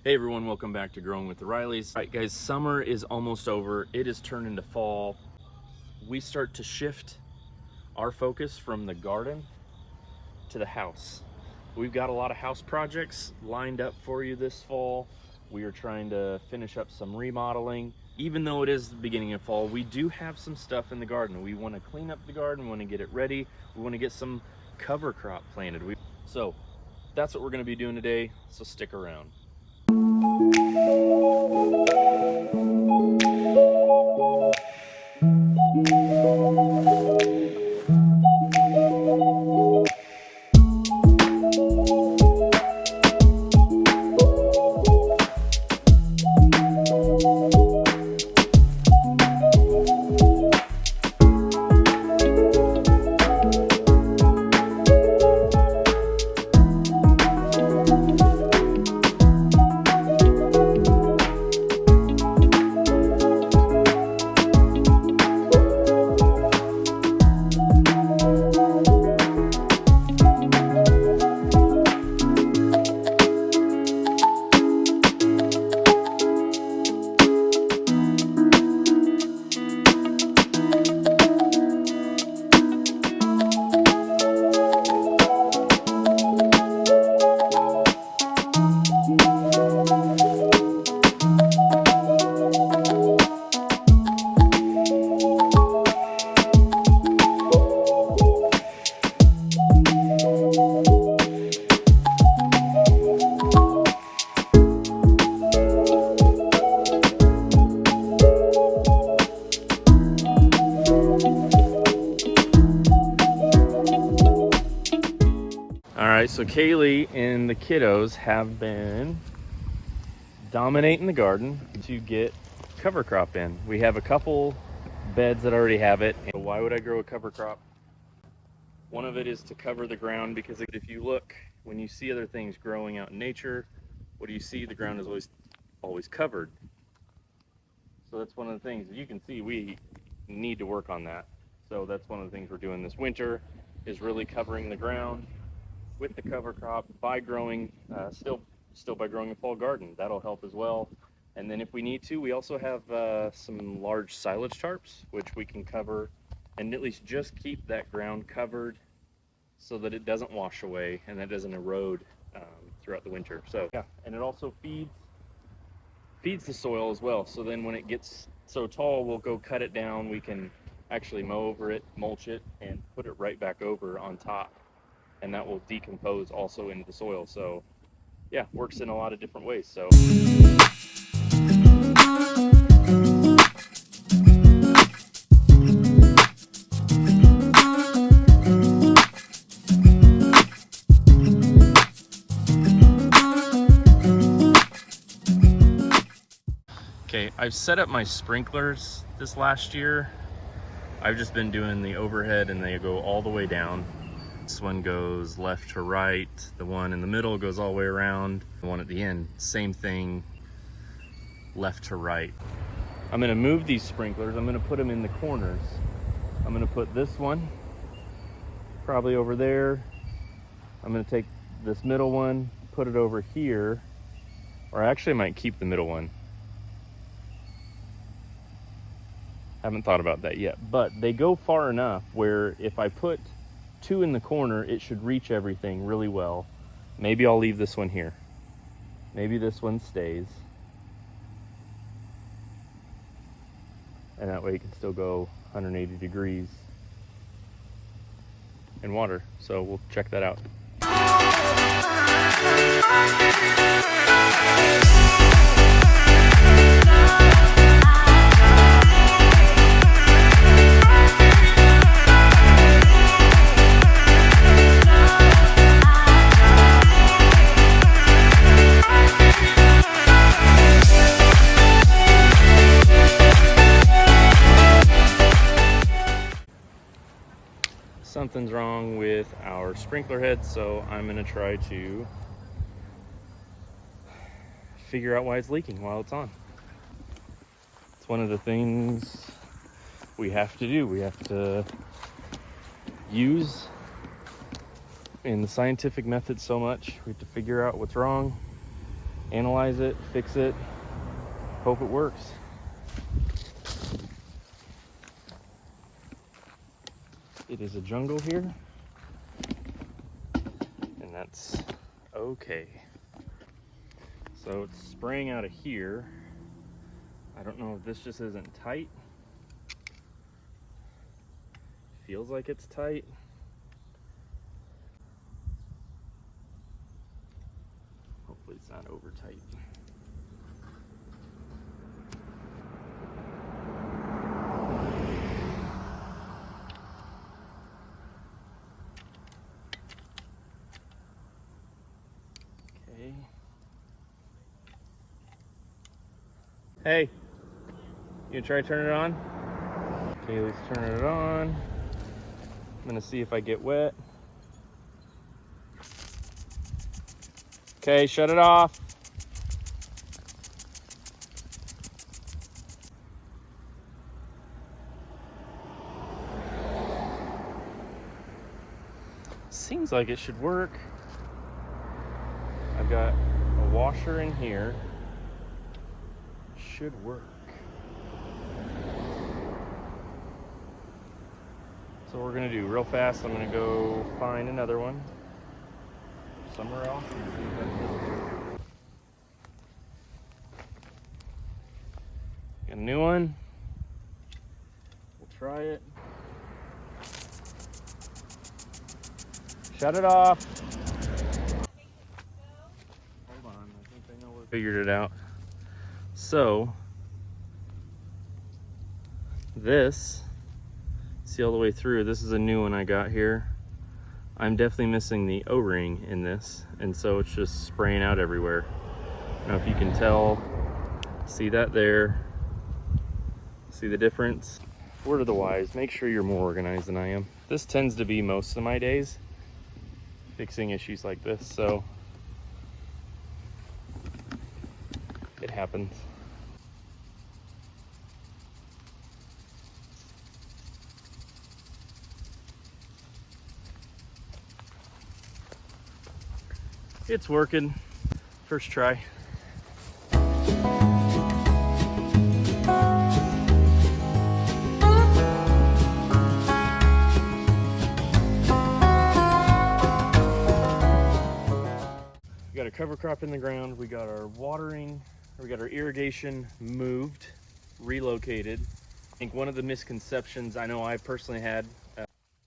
Hey everyone, welcome back to Growing with the Rileys. All right guys, summer is almost over. It has turned into fall. We start to shift our focus from the garden to the house. We've got a lot of house projects lined up for you this fall. We are trying to finish up some remodeling. Even though it is the beginning of fall, we do have some stuff in the garden. We want to clean up the garden, we want to get it ready. We want to get some cover crop planted. So that's what we're going to be doing today, so stick around. Alright, so Kaylee and the kiddos have been dominating the garden to get cover crop in. We have a couple beds that already have it. And why would I grow a cover crop? One of it is to cover the ground, because if you look, when you see other things growing out in nature, what do you see? The ground is always covered. So that's one of the things. You can see we need to work on that. So that's one of the things we're doing this winter, is really covering the ground with the cover crop by growing, still by growing a fall garden. That'll help as well. And then if we need to, we also have some large silage tarps, which we can cover and at least just keep that ground covered so that it doesn't wash away and that doesn't erode throughout the winter. So yeah, and it also feeds the soil as well. So then when it gets so tall, we'll go cut it down. We can actually mow over it, mulch it, and put it right back over on top. And that will decompose also into the soil. So yeah, works in a lot of different ways. So okay, I've set up my sprinklers this last year. I've just been doing the overhead and they go all the way down. This one goes left to right, the one in the middle goes all the way around, the one at the end, same thing, left to right. I'm gonna move these sprinklers, I'm gonna put them in the corners. I'm gonna put this one probably over there. I'm gonna take this middle one, put it over here, or actually I might keep the middle one. Haven't thought about that yet, but they go far enough where if I put two in the corner, it should reach everything really well. Maybe I'll leave this one here. Maybe this one stays. And that way it can still go 180 degrees in water. So we'll check that out. Something's wrong with our sprinkler head, so I'm going to try to figure out why it's leaking while it's on. It's one of the things we have to do. We have to use in the scientific method so much. We have to figure out what's wrong analyze it, fix it, hope it works. It is a jungle here, and that's okay. So it's spraying out of here. I don't know if this just isn't tight. Feels like it's tight. Hopefully it's not over tight. Okay. Hey, you gonna try turning it on? Okay, let's turn it on. I'm gonna see if I get wet. Okay, shut it off. Seems like it should work. I've got a washer in here. Should work. So what we're gonna do real fast, I'm gonna go find another one somewhere else. Got a new one. We'll try it. Shut it off. Hold on, I think I know where. Figured it out. So this, see all the way through, this is a new one I got here. I'm definitely missing the O-ring in this, and so it's just spraying out everywhere. I don't know if you can tell, see that there, see the difference? Word of the wise, make sure you're more organized than I am. This tends to be most of my days, fixing issues like this, so it happens. It's working. First try. We got a cover crop in the ground. We got our watering, we got our irrigation moved, relocated. I think one of the misconceptions I know I personally had,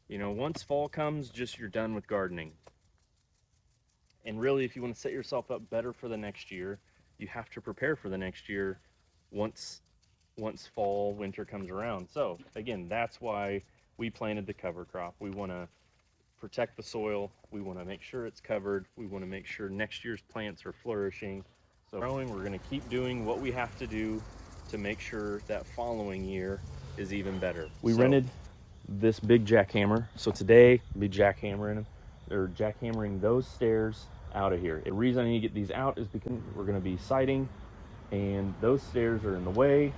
you know, once fall comes, just you're done with gardening. And really, if you want to set yourself up better for the next year, you have to prepare for the next year once fall, winter comes around. So again, that's why we planted the cover crop. We want to protect the soil. We want to make sure it's covered. We want to make sure next year's plants are flourishing. So growing, we're going to keep doing what we have to do to make sure that following year is even better. We rented this big jackhammer. So today, we'll be jackhammering those stairs out of here. The reason I need to get these out is because we're going to be siding, and those stairs are in the way,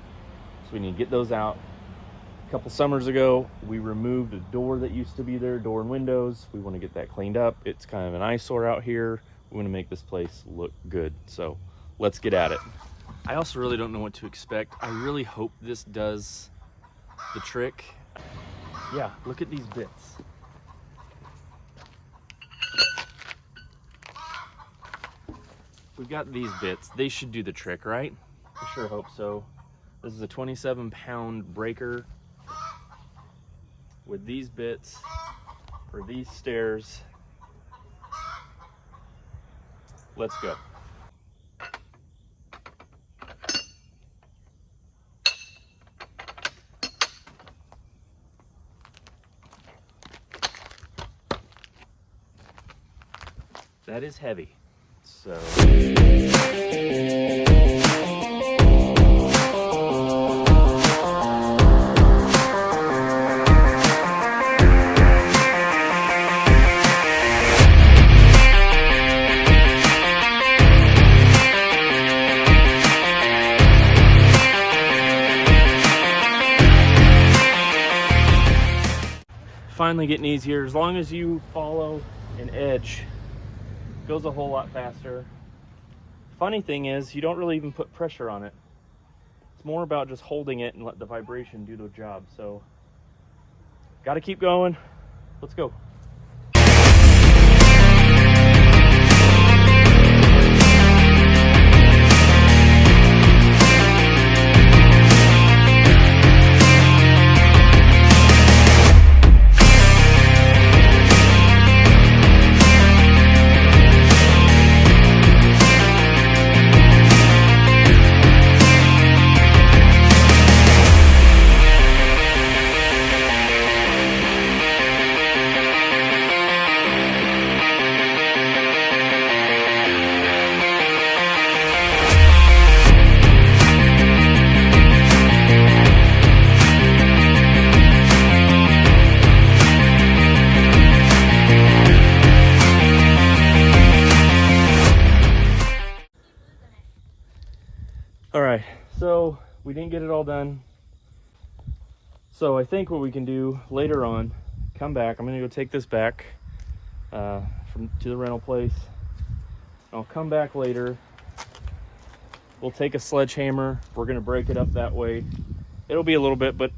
so we need to get those out. A couple summers ago, we removed a door that used to be there, door and windows. We want to get that cleaned up. It's kind of an eyesore out here. We want to make this place look good, so let's get at it. I also really don't know what to expect. I really hope this does the trick. Yeah, look at these bits. We've got these bits. They should do the trick, right? I sure hope so. This is a 27-pound breaker with these bits for these stairs. Let's go. That is heavy. So finally getting easier. As long as you follow an edge, it goes a whole lot faster. funny thing is, you don't really even put pressure on it. It's more about just holding it and let the vibration do the job. So, got to keep going. Let's go. All right, so we didn't get it all done. So I think what we can do later on, come back. I'm gonna go take this back to the rental place. I'll come back later. We'll take a sledgehammer. We're gonna break it up that way. It'll be a little bit, but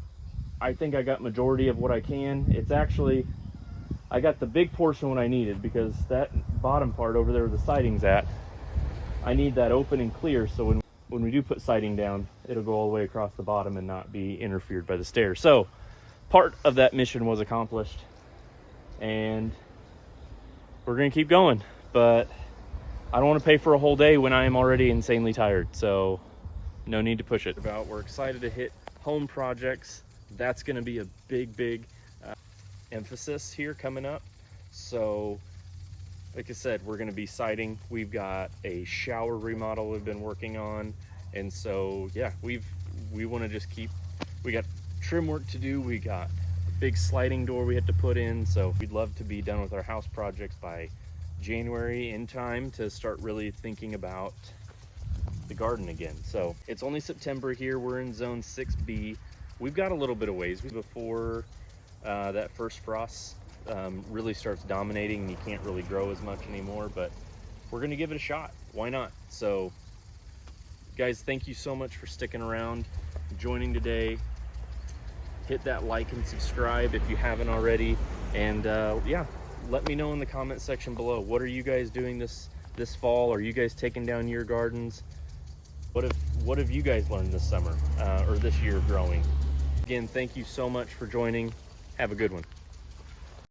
I think I got majority of what I can. It's actually, I got the big portion what I needed, because that bottom part over there where the siding's at, I need that open and clear, so when we do put siding down, it'll go all the way across the bottom and not be interfered by the stairs. So part of that mission was accomplished, and we're gonna keep going, but I don't want to pay for a whole day when I am already insanely tired, so no need to push it. We're excited to hit home projects. That's going to be a big emphasis here coming up. So like I said, we're going to be siding. We've got a shower remodel we've been working on, and so yeah, we want to just we got trim work to do. We got a big sliding door we had to put in, so we'd love to be done with our house projects by January, in time to start really thinking about the garden again. So it's only September here. We're in zone 6B. We've got a little bit of ways before that first frost really starts dominating and you can't really grow as much anymore, but we're gonna give it a shot. Why not? So guys, thank you so much for sticking around, joining today. Hit that like and subscribe if you haven't already, and yeah, let me know in the comment section below, what are you guys doing this fall? Are you guys taking down your gardens? What have you guys learned this summer or this year growing? Again, thank you so much for joining. Have a good one.